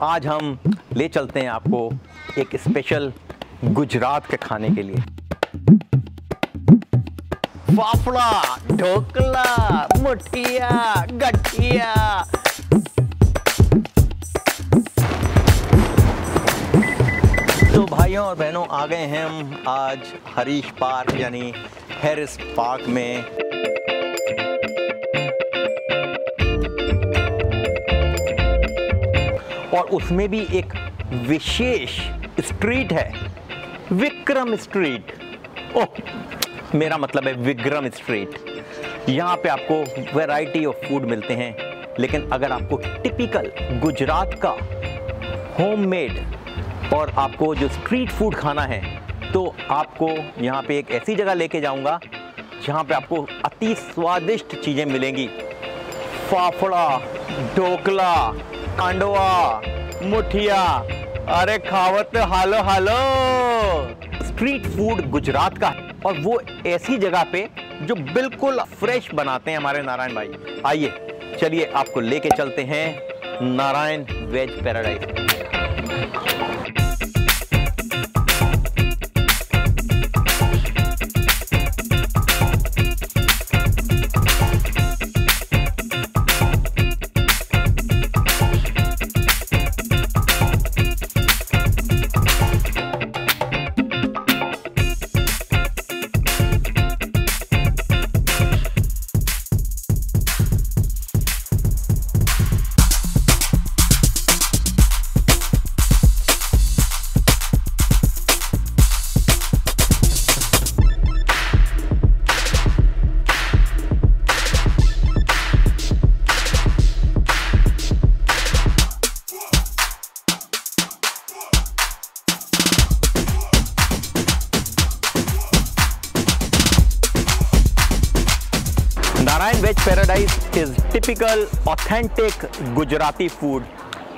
आज हम ले चलते हैं आपको एक स्पेशल गुजरात के खाने के लिए। फाफड़ा, ढोकला, मुठिया, गठिया। तो भाइयों और बहनों, आ गए हैं हम आज हरीश पार्क यानी हैरिस पार्क में। और उसमें भी एक विशेष स्ट्रीट है, विक्रम स्ट्रीट। ओह, मेरा मतलब है विक्रम स्ट्रीट। यहाँ पे आपको वैरायटी ऑफ फूड मिलते हैं, लेकिन अगर आपको टिपिकल गुजरात का होममेड और आपको जो स्ट्रीट फूड खाना है, तो आपको यहाँ पे एक ऐसी जगह लेके जाऊँगा जहाँ पे आपको अति स्वादिष्ट चीज़ें मिलेंगी। फाफड़ा, ढोकला, कांडवा, मुठिया, अरे खावत हालो हालो। स्ट्रीट फूड गुजरात का है, और वो ऐसी जगह पे जो बिल्कुल फ्रेश बनाते हैं हमारे नारायण भाई। आइए चलिए आपको लेके चलते हैं Narayan veg paradise. Narayan veg paradise is typical authentic Gujarati food.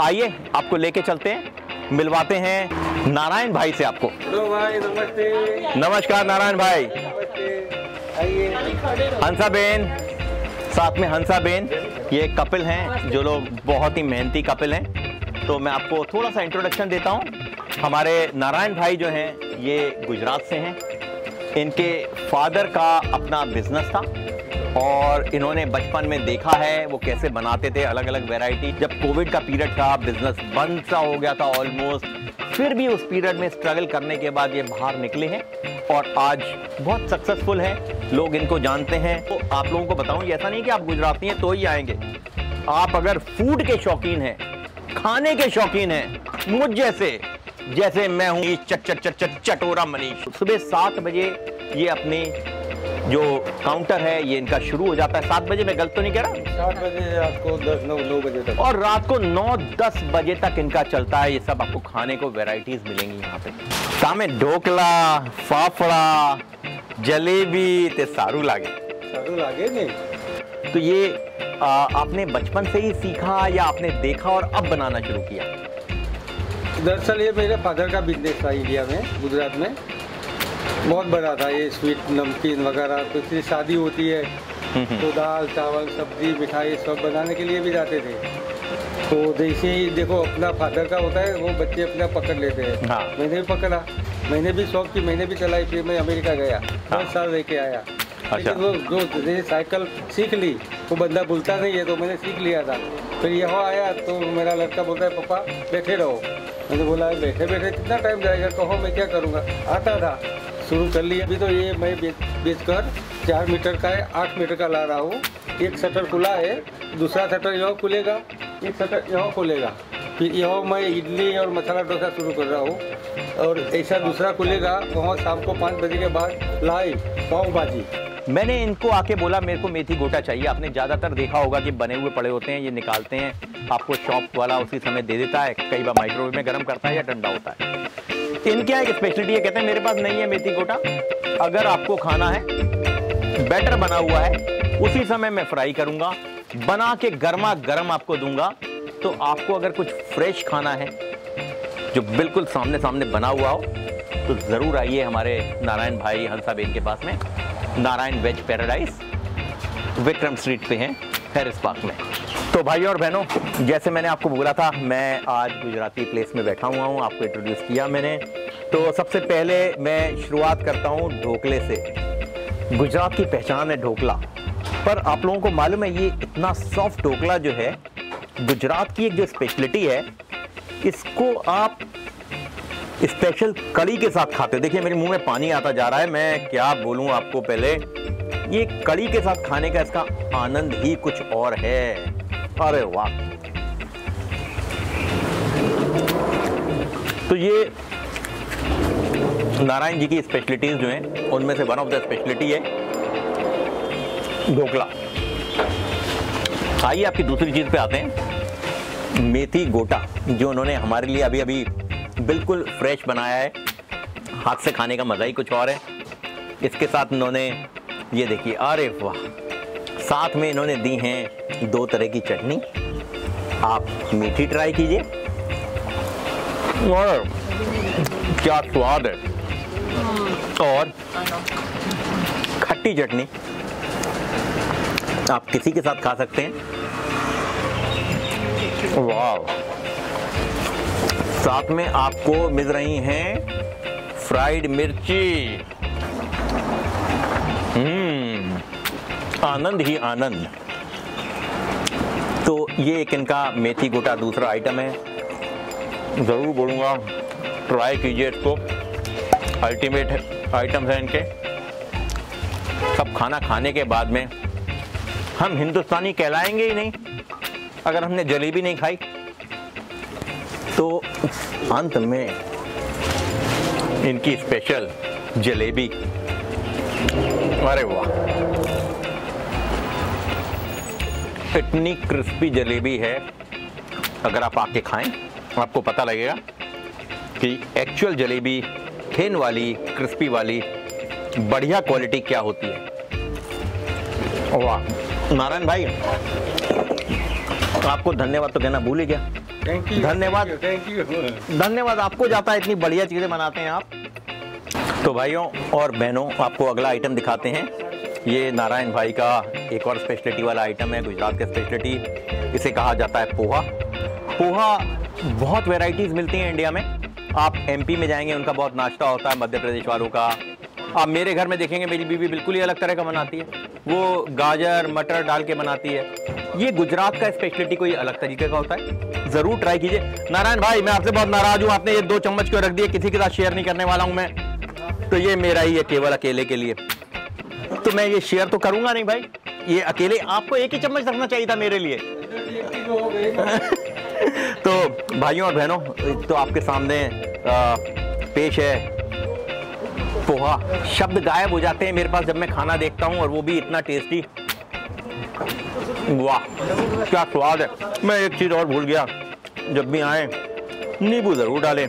आइए आपको लेके चलते हैं, मिलवाते हैं नारायण भाई से आपको। हेलो भाई, नमस्ते। नमस्कार नारायण भाई। आइए। हंसा बेन, साथ में हंसा बेन, ये कपिल हैं जो लोग बहुत ही मेहनती कपिल हैं। तो मैं आपको थोड़ा सा इंट्रोडक्शन देता हूँ। हमारे नारायण भाई जो हैं ये गुजरात से हैं। इनके फादर का अपना बिजनेस था और इन्होंने बचपन में देखा है वो कैसे बनाते थे अलग अलग वैरायटी। जब कोविड का पीरियड था, बिजनेस बंद सा हो गया था ऑलमोस्ट, फिर भी उस पीरियड में स्ट्रगल करने के बाद ये बाहर निकले हैं और आज बहुत सक्सेसफुल हैं, लोग इनको जानते हैं। तो आप लोगों को बताऊं, ऐसा नहीं कि आप गुजराती हैं तो ही आएंगे। आप अगर फूड के शौकीन हैं, खाने के शौकीन हैं, मुझ जैसे मैं हूँ चटोरा मनीष, सुबह 7 बजे ये अपने जो काउंटर है ये इनका शुरू हो जाता है। 7 बजे, मैं गलत तो नहीं कह रहा? 7 बजे, रात को 9 बजे तक, और रात को 9-10 बजे तक इनका चलता है। ये सब आपको खाने को वैरायटीज मिलेंगी यहाँ पे। सामने ढोकला, फाफड़ा, जलेबी ते सारू लागे नहीं। तो ये आपने बचपन से ही सीखा या आपने देखा और अब बनाना शुरू किया? दरअसल ये मेरे फादर का बिजनेस था इंडिया में, गुजरात में बहुत बड़ा था। ये स्वीट, नमकीन वगैरह, कुछ शादी होती है तो दाल चावल सब्जी मिठाई सब बनाने के लिए भी जाते थे। तो जैसे ही देखो अपना फादर का होता है, वो बच्चे अपना पकड़ लेते हैं। हाँ। मैंने भी पकड़ा, मैंने भी शौक की, मैंने भी चलाई। फिर मैं अमेरिका गया, 10 साल रह के आया। अच्छा। लेकिन वो जो साइकिल सीख ली, वो बंदा बोलता नहीं है, तो मैंने सीख लिया था। फिर यहाँ आया तो मेरा लड़का बोलता है पापा बैठे रहो। मैंने बोला बैठे बैठे कितना टाइम जाएगा, कहो मैं क्या करूँगा। आता था, शुरू कर लिया। अभी तो ये मैं बेचकर 4 मीटर का है, 8 मीटर का ला रहा हूँ। एक शटर खुला है, दूसरा शटर यहाँ खुलेगा, एक शटर यहाँ खुलेगा। फिर यहाँ मैं इडली और मसाला डोसा शुरू कर रहा हूँ, और ऐसा दूसरा खुलेगा वहाँ शाम को 5 बजे के बाद लाइव पाव भाजी। मैंने इनको आके बोला मेरे को मेथी गोटा चाहिए। आपने ज़्यादातर देखा होगा कि बने हुए पड़े होते हैं, ये निकालते हैं, आपको शॉप वाला उसी समय दे देता है। कई बार माइक्रोवेव में गर्म करता है या ठंडा होता है। इनके यहाँ एक स्पेशलिटी है, कहते हैं मेरे पास नहीं है मेथी गोटा, अगर आपको खाना है बैटर बना हुआ है उसी समय मैं फ्राई करूंगा, बना के गर्मा गर्म आपको दूंगा। तो आपको अगर कुछ फ्रेश खाना है जो बिल्कुल सामने सामने बना हुआ हो, तो ज़रूर आइए हमारे नारायण भाई हंसाबेन के पास में। Narayan veg paradise Vikram street पे हैं, हैरिस पार्क में। तो भाइयों और बहनों, जैसे मैंने आपको बोला था, मैं आज गुजराती प्लेस में बैठा हुआ हूँ, आपको इंट्रोड्यूस किया मैंने। तो सबसे पहले मैं शुरुआत करता हूँ ढोकले से। गुजरात की पहचान है ढोकला, पर आप लोगों को मालूम है ये इतना सॉफ्ट ढोकला जो है गुजरात की एक जो स्पेशलिटी है, इसको आप स्पेशल कड़ी के साथ खाते हो। देखिए मेरे मुंह में पानी आता जा रहा है, मैं क्या बोलूं आपको। पहले ये कड़ी के साथ खाने का इसका आनंद ही कुछ और है। अरे वाह! तो ये नारायण जी की स्पेशलिटीज जो हैं उनमें से वन ऑफ द स्पेशलिटी है ढोकला। आइए आपकी दूसरी चीज पे आते हैं, मेथी गोटा, जो उन्होंने हमारे लिए अभी अभी बिल्कुल फ्रेश बनाया है। हाथ से खाने का मजा ही कुछ और है। इसके साथ इन्होंने ये देखिए, अरे वाह, साथ में इन्होंने दी हैं 2 तरह की चटनी। आप मीठी ट्राई कीजिए, और क्या स्वाद है। और खट्टी चटनी आप किसी के साथ खा सकते हैं। वाह! साथ में आपको मिल रही हैं फ्राइड मिर्ची। आनंद ही आनंद। तो ये एक इनका मेथी गोटा दूसरा आइटम है, ज़रूर बोलूँगा ट्राई कीजिए इसको। अल्टीमेट आइटम्स हैं इनके। सब खाना खाने के बाद में हम हिंदुस्तानी कहलाएंगे ही नहीं अगर हमने जलेबी नहीं खाई। तो अंत में इनकी स्पेशल जलेबी, अरे वाह, इतनी क्रिस्पी जलेबी है। अगर आप आके खाएं आपको पता लगेगा कि एक्चुअल जलेबी, थिन वाली, क्रिस्पी वाली, बढ़िया क्वालिटी क्या होती है। वाह! नारायण भाई, आपको धन्यवाद तो कहना भूल ही गया। Thank you. धन्यवाद, थैंक यू। धन्यवाद आपको जाता है, इतनी बढ़िया चीज़ें बनाते हैं आप। तो भाइयों और बहनों, आपको अगला आइटम दिखाते हैं। ये नारायण भाई का एक और स्पेशलिटी वाला आइटम है, गुजरात का स्पेशलिटी। इसे कहा जाता है पोहा। पोहा बहुत वैरायटीज़ मिलती हैं इंडिया में। आप एमपी में जाएंगे, उनका बहुत नाश्ता होता है, मध्य प्रदेश वालों का। आप मेरे घर में देखेंगे, मेरी बीवी बिल्कुल ही अलग तरह का बनाती है, वो गाजर मटर डाल के बनाती है। ये गुजरात का स्पेशलिटी कोई अलग तरीके का होता है, ज़रूर ट्राई कीजिए। नारायण भाई, मैं आपसे बहुत नाराज़ हूँ, आपने ये 2 चम्मच क्यों रख दिए? किसी के साथ शेयर नहीं करने वाला हूँ मैं, तो ये मेरा ही है, केवल अकेले के लिए। तो मैं ये शेयर तो करूँगा नहीं भाई, ये अकेले आपको एक ही चम्मच रखना चाहिए था मेरे लिए। तो भाइयों और बहनों, तो आपके सामने पेश है पोहा। शब्द गायब हो जाते हैं मेरे पास जब मैं खाना देखता हूं, और वो भी इतना टेस्टी। वाह, क्या स्वाद है। मैं एक चीज और भूल गया, जब भी आए नींबू जरूर डालें,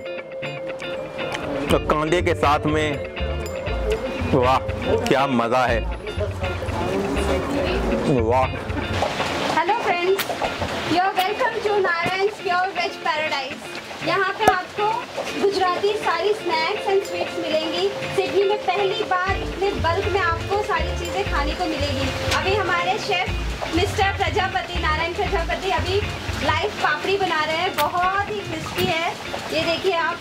तो कांदे के साथ में। वाह, क्या मजा है। वाह। Hello friends, you are welcome to Narayan's pure veg paradise. यहाँ पे आपको गुजराती सारी स्नैक्स एंड स्वीट्स मिलेंगी। सिडनी में पहली बार इतने बल्क में आपको सारी चीज़ें खाने को मिलेगी। अभी हमारे शेफ मिस्टर प्रजापति, नारायण प्रजापति, अभी लाइव पापड़ी बना रहे हैं, बहुत ही क्रिस्पी है। ये देखिए आप,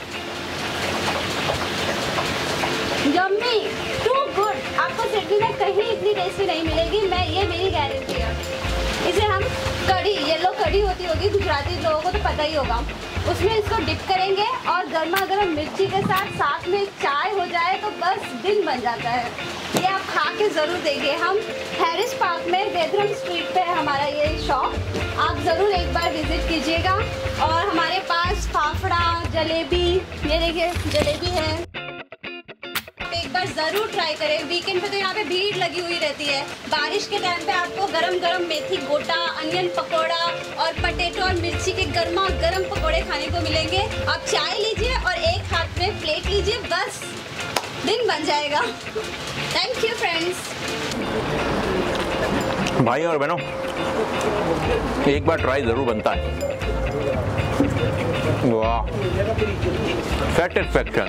यम्मी, टू गुड। आपको सिडनी में कहीं इतनी टेस्टी नहीं मिलेगी, ये मेरी गारंटी है। इसे हम कड़ी, येलो कड़ी होती होगी, गुजराती लोगों को तो पता ही होगा, उसमें इसको डिप करेंगे और गर्मा गर्म मिर्ची के साथ में चाय हो जाए तो बस दिन बन जाता है। ये आप खा के ज़रूर देखिए। हम हैरिस पार्क में बेदरम स्ट्रीट पे है हमारा ये शॉप, आप ज़रूर एक बार विज़िट कीजिएगा। और हमारे पास फाफड़ा, जलेबी, ये देखिए जलेबी है, एक बार ज़रूर ट्राई करें। वीकेंड पे तो यहाँ पे भीड़ लगी हुई रहती है। बारिश के टाइम पे आपको गरम गरम मेथी गोटा, अनियन पकौड़ा और पटेटो और मिर्ची के गर्मा गर्म पकौड़े खाने को मिलेंगे। आप चाय लीजिए और एक हाथ में प्लेट लीजिए, बस दिन बन जाएगा। Thank you friends. भाई और बहनों, एक बार ट्राई ज़रूर बनता है। वाह, सेटिस्फैक्शन।